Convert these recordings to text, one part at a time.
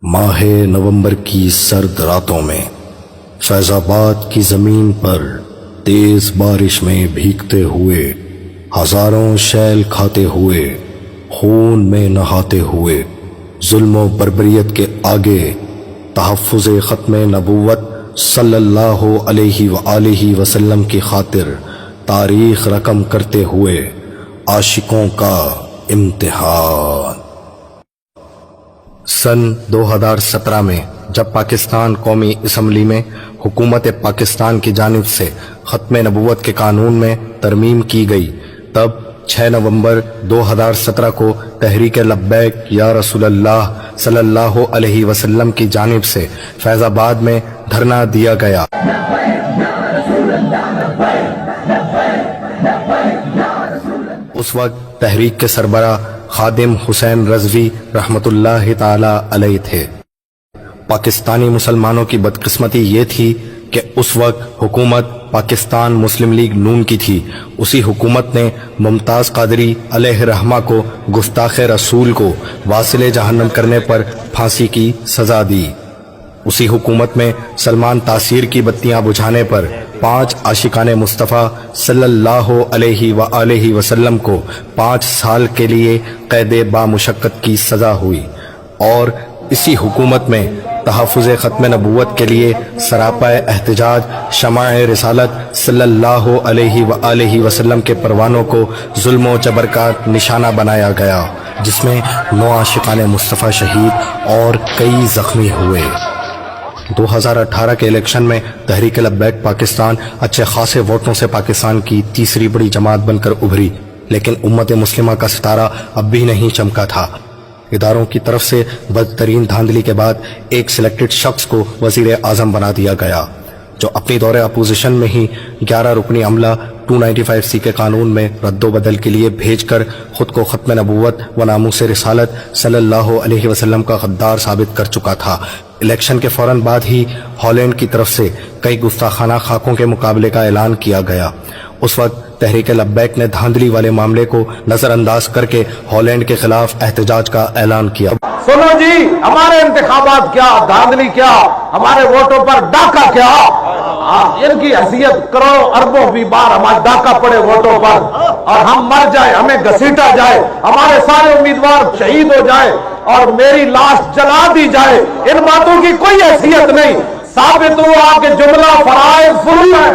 ماہ نومبر کی سرد راتوں میں فیض آباد کی زمین پر تیز بارش میں بھیگتے ہوئے، ہزاروں شیل کھاتے ہوئے، خون میں نہاتے ہوئے، ظلم و بربریت کے آگے تحفظ ختم نبوت صلی اللہ علیہ وآلہ وسلم کی خاطر تاریخ رقم کرتے ہوئے عاشقوں کا امتحان۔ سن 2017 میں جب پاکستان قومی اسمبلی میں حکومت پاکستان کی جانب سے ختم نبوت کے قانون میں ترمیم کی گئی، تب 6 نومبر 2017 کو تحریک لبیک یا رسول اللہ صلی اللہ علیہ وسلم کی جانب سے فیض آباد میں دھرنا دیا گیا۔ اس وقت تحریک کے سربراہ خادم حسین رضوی رحمت اللہ تعالی علیہ تھے۔ پاکستانی مسلمانوں کی بدقسمتی یہ تھی کہ اس وقت حکومت پاکستان مسلم لیگ نون کی تھی۔ اسی حکومت نے ممتاز قادری علیہ رحمہ کو گستاخ رسول کو واصل جہنم کرنے پر پھانسی کی سزا دی۔ اسی حکومت میں سلمان تاثیر کی بتیاں بجھانے پر 5 عاشقان مصطفیٰ صلی اللہ علیہ وآلہ وسلم کو 5 سال کے لیے قید بامشقت کی سزا ہوئی، اور اسی حکومت میں تحفظ ختم نبوت کے لیے سراپا احتجاج شمع رسالت صلی اللہ علیہ وآلہ وسلم کے پروانوں کو ظلم و جبر کا نشانہ بنایا گیا، جس میں 9 عاشقان مصطفیٰ شہید اور کئی زخمی ہوئے۔ 2018 کے الیکشن میں تحریک لبیک پاکستان اچھے خاصے ووٹوں سے پاکستان کی تیسری بڑی جماعت بن کر ابھری، لیکن امت مسلمہ کا ستارہ اب بھی نہیں چمکا تھا۔ اداروں کی طرف سے بدترین دھاندلی کے بعد ایک سلیکٹڈ شخص کو وزیر اعظم بنا دیا گیا، جو اپنی دور اپوزیشن میں ہی 11 رکنی عملہ 295C کے قانون میں رد و بدل کے لیے بھیج کر خود کو ختم نبوت و ناموس رسالت صلی اللہ علیہ وسلم کا غدار ثابت کر چکا تھا۔ الیکشن کے فوراً بعد ہی ہالینڈ کی طرف سے کئی گستاخانہ خاکوں کے مقابلے کا اعلان کیا گیا۔ اس وقت تحریک لبیک نے دھاندلی والے معاملے کو نظر انداز کر کے ہالینڈ کے خلاف احتجاج کا اعلان کیا۔ سنو جی، ہمارے انتخابات کیا، دھاندلی کیا، ہمارے ووٹوں پر ڈاکہ کیا، ان کی حیثیت کروڑوں اربوں بھی بار ہمارا ڈاکہ پڑے ووٹوں پر اور ہم مر جائے، ہمیں گھسیٹا جائے، ہمارے سارے امیدوار شہید ہو جائے اور میری لاش جلا دی جائے، ان باتوں کی کوئی حیثیت نہیں۔ ثابت ہوا کہ جملہ فرائض ظلم ہے،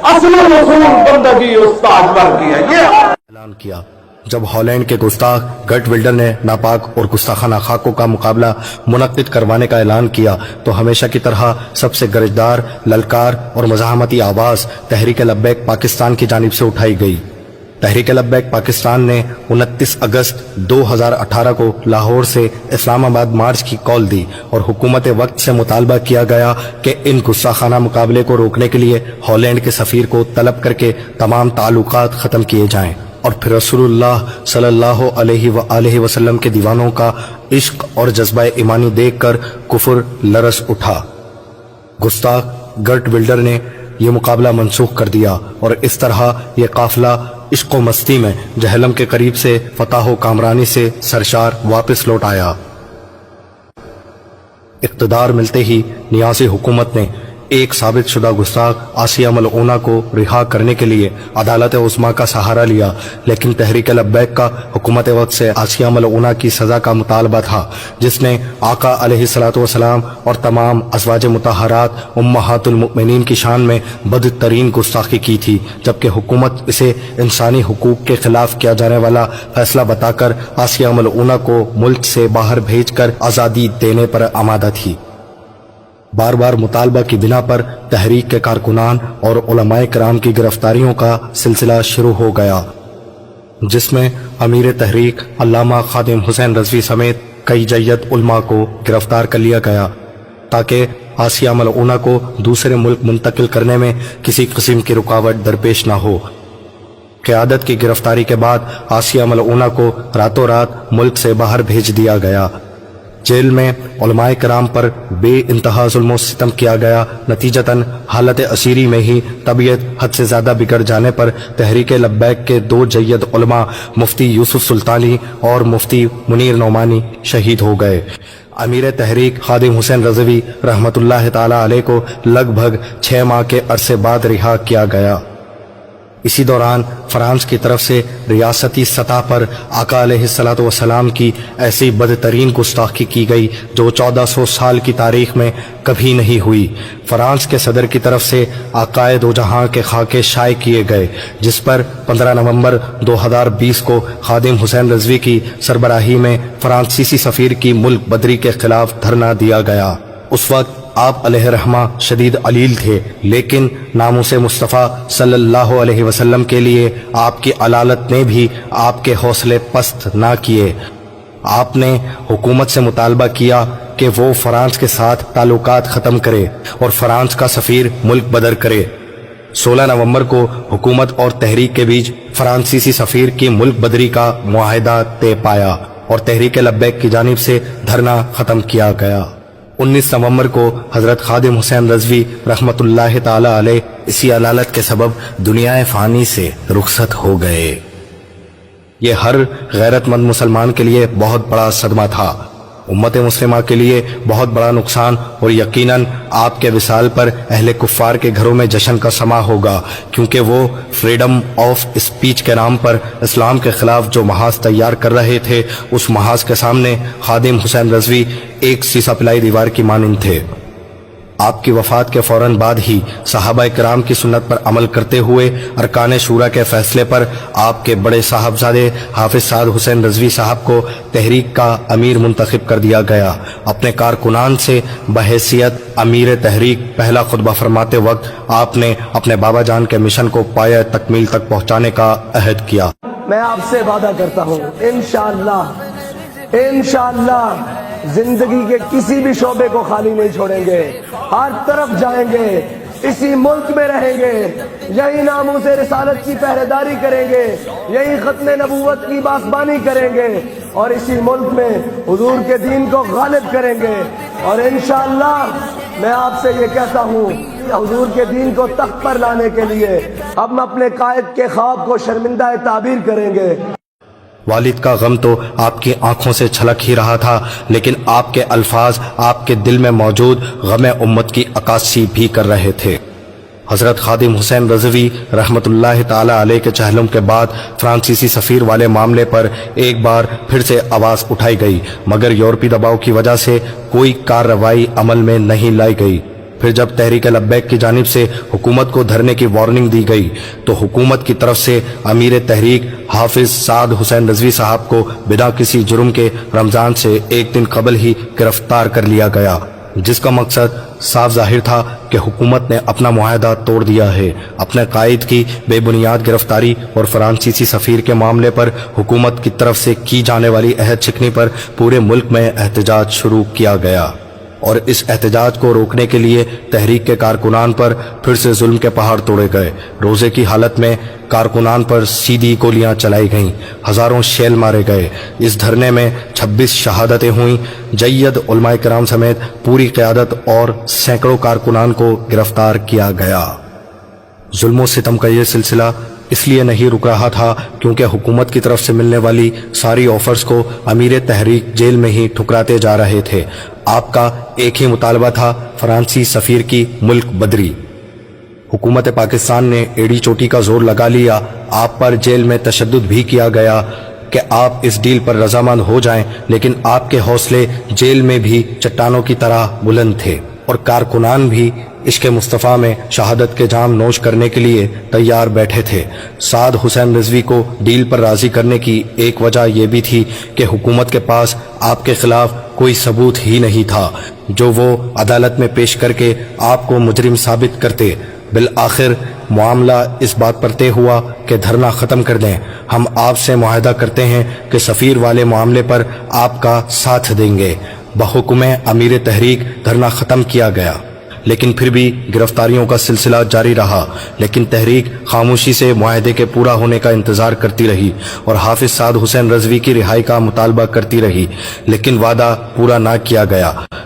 اصل رسول بندگی استاد پر کی ہے۔ یہ اعلان کیا جب ہالینڈ کے گستاخ گرٹ ولڈر نے ناپاک اور گستاخانہ خاکوں کا مقابلہ منعقد کروانے کا اعلان کیا، تو ہمیشہ کی طرح سب سے گرجدار للکار اور مزاحمتی آواز تحریک لبیک پاکستان کی جانب سے اٹھائی گئی۔ تحریک لبیک پاکستان نے 29 اگست 2018 کو لاہور سے اسلام آباد مارچ کی کال دی اور حکومت وقت سے مطالبہ کیا گیا کہ ان گستاخانہ مقابلے کو روکنے کے لیے ہالینڈ کے سفیر کو طلب کر کے تمام تعلقات ختم کیے جائیں، اور پھر رسول اللہ صلی اللہ علیہ وآلہ وسلم کے دیوانوں کا عشق اور جذبہ ایمانی دیکھ کر کفر لرز اٹھا۔ گستاخ گرٹ ولڈر نے یہ مقابلہ منسوخ کر دیا، اور اس طرح یہ قافلہ عشق و مستی میں جہلم کے قریب سے فتح و کامرانی سے سرشار واپس لوٹ آیا۔ اقتدار ملتے ہی نیازی حکومت نے ایک ثابت شدہ گستاخ آسیہ ملعونہ کو رہا کرنے کے لیے عدالت عظمیٰ کا سہارا لیا، لیکن تحریک لبیک کا حکومت وقت سے آسیہ ملعونہ کی سزا کا مطالبہ تھا، جس نے آقا علیہ الصلوۃ والسلام اور تمام ازواج مطہرات امہات المؤمنین کی شان میں بدترین گستاخی کی تھی، جبکہ حکومت اسے انسانی حقوق کے خلاف کیا جانے والا فیصلہ بتا کر آسیہ ملعونہ کو ملک سے باہر بھیج کر آزادی دینے پر آمادہ تھی۔ بار بار مطالبہ کی بنا پر تحریک کے کارکنان اور علماء کرام کی گرفتاریوں کا سلسلہ شروع ہو گیا، جس میں امیر تحریک علامہ خادم حسین رضوی سمیت کئی جید علماء کو گرفتار کر لیا گیا، تاکہ آسیہ ملعونہ کو دوسرے ملک منتقل کرنے میں کسی قسم کی رکاوٹ درپیش نہ ہو۔ قیادت کی گرفتاری کے بعد آسیہ ملعونہ کو راتوں رات ملک سے باہر بھیج دیا گیا۔ جیل میں علماء کرام پر بے انتہا ظلم و ستم کیا گیا۔ نتیجتاً حالت اسیری میں ہی طبیعت حد سے زیادہ بگڑ جانے پر تحریک لبیک کے 2 جید علماء مفتی یوسف سلطانی اور مفتی منیر نعمانی شہید ہو گئے۔ امیر تحریک خادم حسین رضوی رحمۃ اللہ تعالی علیہ کو لگ بھگ 6 ماہ کے عرصے بعد رہا کیا گیا۔ اسی دوران فرانس کی طرف سے ریاستی سطح پر آقا علیہ الصلوۃ والسلام کی ایسی بدترین گستاخی کی گئی جو 1400 سال کی تاریخ میں کبھی نہیں ہوئی۔ فرانس کے صدر کی طرف سے عقائد و جہاں کے خاکے شائع کیے گئے، جس پر 15 نومبر 2020 کو خادم حسین رضوی کی سربراہی میں فرانسیسی سفیر کی ملک بدری کے خلاف دھرنا دیا گیا۔ اس وقت آپ علیہ رحمہ شدید علیل تھے، لیکن ناموس مصطفیٰ صلی اللہ علیہ وسلم کے لیے آپ کی علالت نے بھی آپ کے حوصلے پست نہ کیے۔ آپ نے حکومت سے مطالبہ کیا کہ وہ فرانس کے ساتھ تعلقات ختم کرے اور فرانس کا سفیر ملک بدر کرے۔ 16 نومبر کو حکومت اور تحریک کے بیچ فرانسیسی سفیر کی ملک بدری کا معاہدہ طے پایا اور تحریک لبیک کی جانب سے دھرنا ختم کیا گیا۔ 19 نومبر کو حضرت خادم حسین رضوی رحمۃ اللہ تعالی علیہ اسی علالت کے سبب دنیا فانی سے رخصت ہو گئے۔ یہ ہر غیرت مند مسلمان کے لیے بہت بڑا صدمہ تھا، امت مسلمہ کے لیے بہت بڑا نقصان، اور یقیناً آپ کے وصال پر اہل کفار کے گھروں میں جشن کا سما ہوگا، کیونکہ وہ فریڈم آف اسپیچ کے نام پر اسلام کے خلاف جو محاذ تیار کر رہے تھے، اس محاذ کے سامنے خادم حسین رضوی ایک سیسا پلائی دیوار کی مانند تھے۔ آپ کی وفات کے فوراً بعد ہی صحابہ کرام کی سنت پر عمل کرتے ہوئے ارکان شورا کے فیصلے پر آپ کے بڑے صاحبزادے حافظ سعد حسین رضوی صاحب کو تحریک کا امیر منتخب کر دیا گیا۔ اپنے کارکنان سے بحیثیت امیر تحریک پہلا خطبہ فرماتے وقت آپ نے اپنے بابا جان کے مشن کو پایہ تکمیل تک پہنچانے کا عہد کیا۔ میں آپ سے وعدہ کرتا ہوں انشاءاللہ زندگی کے کسی بھی شعبے کو خالی نہیں چھوڑیں گے، ہر طرف جائیں گے، اسی ملک میں رہیں گے، یہی ناموس رسالت کی پہرے داری کریں گے، یہی ختم نبوت کی بازبانی کریں گے، اور اسی ملک میں حضور کے دین کو غالب کریں گے۔ اور انشاءاللہ میں آپ سے یہ کہتا ہوں کہ حضور کے دین کو تخت پر لانے کے لیے ہم اپنے قائد کے خواب کو شرمندہ تعبیر کریں گے۔ والد کا غم تو آپ کی آنکھوں سے چھلک ہی رہا تھا، لیکن آپ کے الفاظ آپ کے دل میں موجود غم امت کی عکاسی بھی کر رہے تھے۔ حضرت خادم حسین رضوی رحمۃ اللہ تعالی علیہ کے چہلم کے بعد فرانسیسی سفیر والے معاملے پر ایک بار پھر سے آواز اٹھائی گئی، مگر یورپی دباؤ کی وجہ سے کوئی کارروائی عمل میں نہیں لائی گئی۔ پھر جب تحریک لبیک کی جانب سے حکومت کو دھرنے کی وارننگ دی گئی تو حکومت کی طرف سے امیر تحریک حافظ سعد حسین رضوی صاحب کو بنا کسی جرم کے رمضان سے ایک دن قبل ہی گرفتار کر لیا گیا، جس کا مقصد صاف ظاہر تھا کہ حکومت نے اپنا معاہدہ توڑ دیا ہے۔ اپنے قائد کی بے بنیاد گرفتاری اور فرانسیسی سفیر کے معاملے پر حکومت کی طرف سے کی جانے والی عہد شکنی پر پورے ملک میں احتجاج شروع کیا گیا، اور اس احتجاج کو روکنے کے لیے تحریک کے کارکنان پر پھر سے ظلم کے پہاڑ توڑے گئے۔ روزے کی حالت میں کارکنان پر سیدھی گولیاں چلائی گئیں، ہزاروں شیل مارے گئے۔ اس دھرنے میں 26 شہادتیں ہوئیں، جید علماء کرام سمیت پوری قیادت اور سینکڑوں کارکنان کو گرفتار کیا گیا۔ ظلم و ستم کا یہ سلسلہ اس لیے نہیں رک رہا تھا کیونکہ حکومت کی طرف سے ملنے والی ساری آفرز کو امیر تحریک جیل میں ہی ٹھکراتے جا رہے تھے۔ آپ کا ایک ہی مطالبہ تھا، فرانسی سفیر کی ملک بدری۔ حکومت پاکستان نے ایڑی چوٹی کا زور لگا لیا، آپ پر جیل میں تشدد بھی کیا گیا کہ آپ اس ڈیل پر رضامند ہو جائیں، لیکن آپ کے حوصلے جیل میں بھی چٹانوں کی طرح بلند تھے، اور کارکنان بھی عشق مصطفیٰ میں شہادت کے جام نوش کرنے کے لیے تیار بیٹھے تھے۔ سعد حسین رضوی کو ڈیل پر راضی کرنے کی ایک وجہ یہ بھی تھی کہ حکومت کے پاس آپ کے خلاف کوئی ثبوت ہی نہیں تھا جو وہ عدالت میں پیش کر کے آپ کو مجرم ثابت کرتے۔ بالآخر معاملہ اس بات پر طے ہوا کہ دھرنا ختم کر دیں، ہم آپ سے معاہدہ کرتے ہیں کہ سفیر والے معاملے پر آپ کا ساتھ دیں گے۔ بحکم امیر تحریک دھرنا ختم کیا گیا، لیکن پھر بھی گرفتاریوں کا سلسلہ جاری رہا، لیکن تحریک خاموشی سے معاہدے کے پورا ہونے کا انتظار کرتی رہی اور حافظ سعد حسین رضوی کی رہائی کا مطالبہ کرتی رہی، لیکن وعدہ پورا نہ کیا گیا۔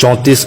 34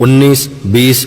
19, 20